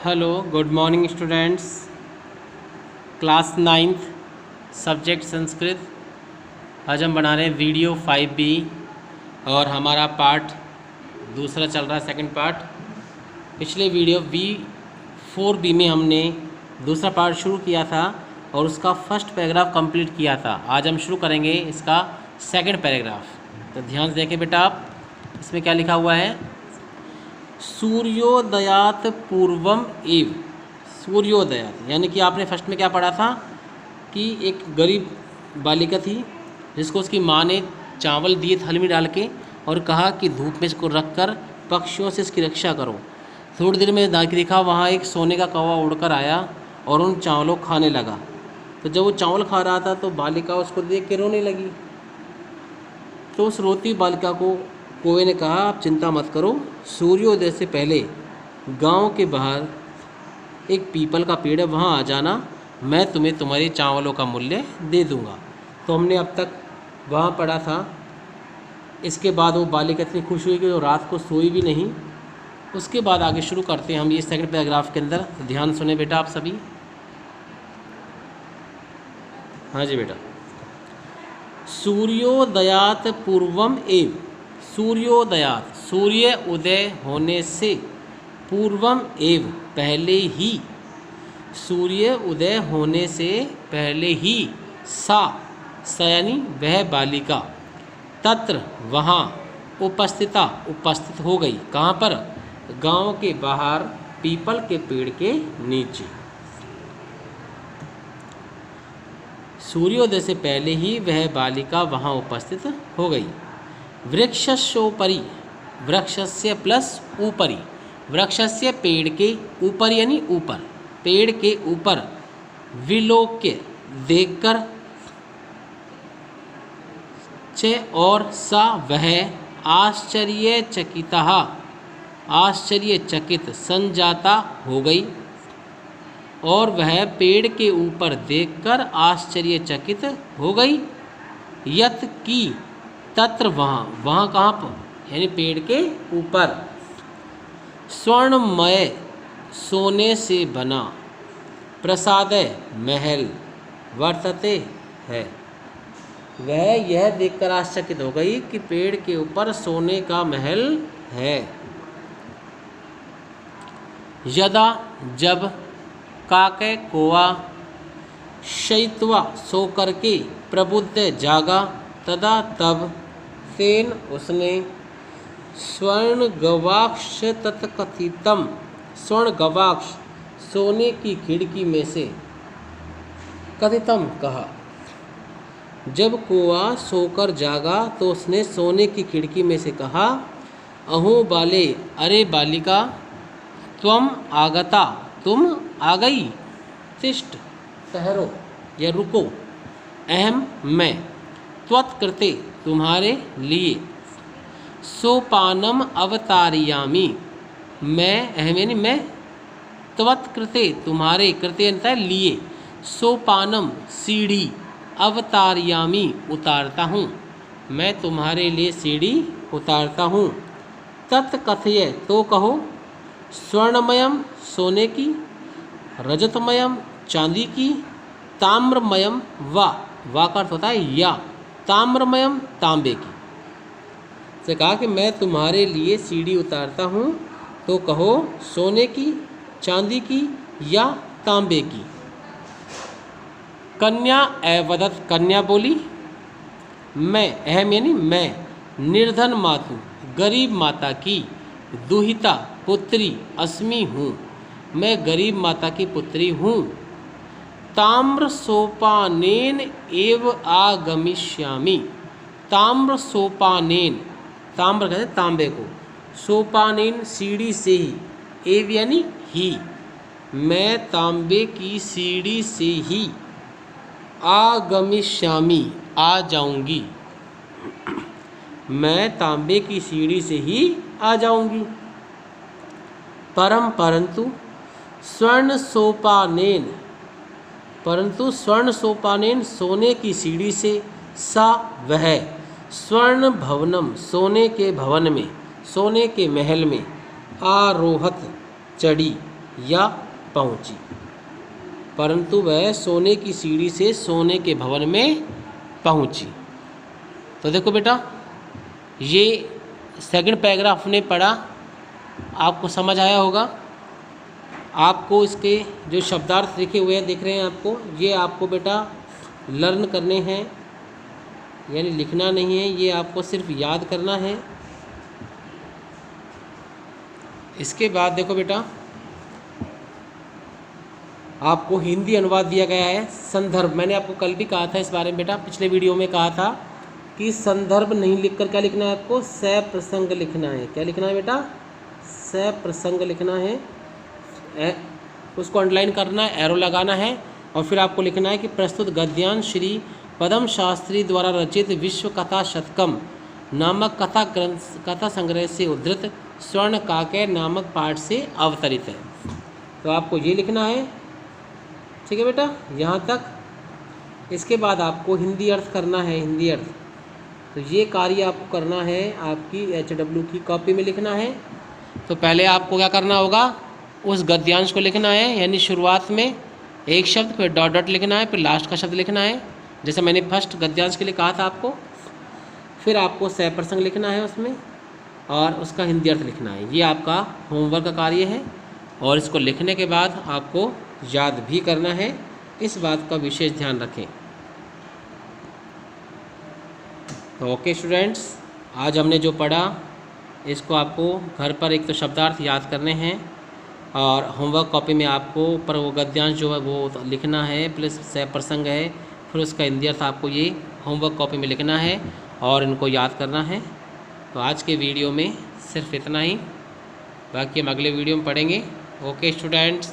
Hello good morning students. Class 9th subject Sanskrit. आज हम बना रहे हैं वीडियो 5B और हमारा पार्ट दूसरा चल रहा है, सेकंड पार्ट। पिछले वीडियो 4B में हमने दूसरा पार्ट शुरू किया था और उसका फर्स्ट पैराग्राफ कंप्लीट किया था। आज हम शुरू करेंगे इसका सेकंड पैराग्राफ। तो ध्यान से देखें बेटा, आप इसमें क्या लिखा हुआ है। सूर्योदयात पूर्वम एव। सूर्योदयात यानी कि आपने फर्स्ट में क्या पढ़ा था कि एक गरीब बालिका थी जिसको उसकी माँ ने चावल दिए थाली में डाल के और कहा कि धूप में इसको रख कर पक्षियों से इसकी रक्षा करो। थोड़ी देर में देखा वहाँ एक सोने का कौवा उड़कर आया और उन चावलों खाने लगा। तो जब वो चावल खा रहा था तो बालिका उसको देख के रोने लगी। तो उस रोती बालिका को कौवे ने कहा, आप चिंता मत करो, सूर्योदय से पहले गांव के बाहर एक पीपल का पेड़ है, वहाँ आ जाना, मैं तुम्हें तुम्हारे चावलों का मूल्य दे दूंगा। तो हमने अब तक वहाँ पढ़ा था। इसके बाद वो बालिका इतनी खुश हुई कि वो रात को सोई भी नहीं। उसके बाद आगे शुरू करते हैं हम ये सेकंड पैराग्राफ के अंदर। तो ध्यान सुने बेटा आप सभी। हाँ जी बेटा। सूर्योदयात पूर्वम एव। सूर्योदयात सूर्य उदय होने से, पूर्वम एव पहले ही, सूर्य उदय होने से पहले ही, सा यानी वह बालिका, तत्र वहाँ, उपस्थिता उपस्थित हो गई। कहाँ पर? गांव के बाहर पीपल के पेड़ के नीचे। सूर्योदय से पहले ही वह बालिका वहाँ उपस्थित हो गई। वृक्षस्योपरि, वृक्षस्य प्लस ऊपरी, वृक्षस्य पेड़ के ऊपर यानी ऊपर, पेड़ के ऊपर, विलोक्य देखकर, च और सा वह, आश्चर्यचकिता आश्चर्यचकित, संजाता हो गई। और वह पेड़ के ऊपर देखकर आश्चर्यचकित हो गई। यत की, तत्र वहाँ, वहाँ कहाँ पर? यानी पेड़ के ऊपर, स्वर्णमय सोने से बना, प्रसादय महल, वर्तते है। वह यह देखकर आश्चर्यचकित हो गई कि पेड़ के ऊपर सोने का महल है। यदा जब, काके कोआ, शयित्वा सो करके, प्रबुद्ध जागा, तदा तब, तेन उसने, स्वर्ण गवाक्ष तत्कथितम, स्वर्ण गवाक्ष सोने की खिड़की में से, कथितम कहा। जब कौआ सोकर जागा तो उसने सोने की खिड़की में से कहा, अहो बाले, अरे बालिका, त्वम आगता, तुम आ गई, तिष्ठ ठहरो या रुको, अहम मैं, त्वत्कृते तुम्हारे लिए, सोपानम अवतारयामि, मैं, अहम यानी मैं, त्वत्कृते तुम्हारे, कृते अंतर लिए, सोपानम सीढ़ी, अवतारयामि उतारता हूँ, मैं तुम्हारे लिए सीढ़ी उतारता हूँ। तत्कथय तो कहो, स्वर्णमयम सोने की, रजतमयम चांदी की, ताम्रमयम वा का अर्थ होता है या, ताम्रमयम तांबे की। से कहा कि मैं तुम्हारे लिए सीढ़ी उतारता हूँ, तो कहो सोने की, चांदी की या तांबे की। कन्या एवदत, कन्या बोली, मैं, अहम यानी मैं, निर्धन मातु, गरीब माता की, दुहिता पुत्री अस्मि हूँ, मैं गरीब माता की पुत्री हूँ। ताम्र सोपानेन एव आगमिष्यामि, ताम्र सोपानेन, ताम्र कहते हैं तांबे को, सोपानेन सीढ़ी से ही, एव यानी ही, मैं तांबे की सीढ़ी से ही, आगमिष्यामि आ जाऊंगी, मैं तांबे की सीढ़ी से ही आ जाऊंगी। परंतु स्वर्ण सोपानेन, परंतु स्वर्ण सोपानेन सोने की सीढ़ी से, सा वह, स्वर्ण भवनम सोने के भवन में, सोने के महल में, आरोहत चढ़ी, या पहुंची, परंतु वह सोने की सीढ़ी से सोने के भवन में पहुंची। तो देखो बेटा, ये सेकंड पैराग्राफ ने पढ़ा, आपको समझ आया होगा। आपको इसके जो शब्दार्थ लिखे हुए हैं दिख रहे हैं आपको, ये आपको बेटा लर्न करने हैं, यानी लिखना नहीं है, ये आपको सिर्फ याद करना है। इसके बाद देखो बेटा, आपको हिंदी अनुवाद दिया गया है। संदर्भ, मैंने आपको कल भी कहा था इस बारे में बेटा, पिछले वीडियो में कहा था कि संदर्भ नहीं लिखकर क्या लिखना है आपको, सप्रसंग लिखना है। क्या लिखना है बेटा, सप्रसंग लिखना है। उसको अंडरलाइन करना है, एरो लगाना है, और फिर आपको लिखना है कि प्रस्तुत गद्यांश श्री पद्म शास्त्री द्वारा रचित विश्व कथा शतकम नामक कथा संग्रह से उद्धृत स्वर्ण काके नामक पाठ से अवतरित है। तो आपको ये लिखना है, ठीक है बेटा, यहाँ तक। इसके बाद आपको हिंदी अर्थ करना है, हिंदी अर्थ। तो ये कार्य आपको करना है, आपकी HW की कॉपी में लिखना है। तो पहले आपको क्या करना होगा, उस गद्यांश को लिखना है, यानी शुरुआत में एक शब्द, फिर डॉट डॉट लिखना है, फिर लास्ट का शब्द लिखना है, जैसे मैंने फर्स्ट गद्यांश के लिए कहा था आपको। फिर आपको सप्रसंग लिखना है उसमें, और उसका हिंदी अर्थ लिखना है। ये आपका होमवर्क का कार्य है, और इसको लिखने के बाद आपको याद भी करना है। इस बात का विशेष ध्यान रखें। तो ओके स्टूडेंट्स, आज हमने जो पढ़ा इसको आपको घर पर एक तो शब्दार्थ याद करने हैं, और होमवर्क कॉपी में आपको ऊपर वो गद्यांश जो है वो लिखना है, प्लस सप्रसंग है, फिर उसका हिंदी अर्थ आपको ये होमवर्क कॉपी में लिखना है और इनको याद करना है। तो आज के वीडियो में सिर्फ इतना ही, बाकी हम अगले वीडियो में पढ़ेंगे। Okay students.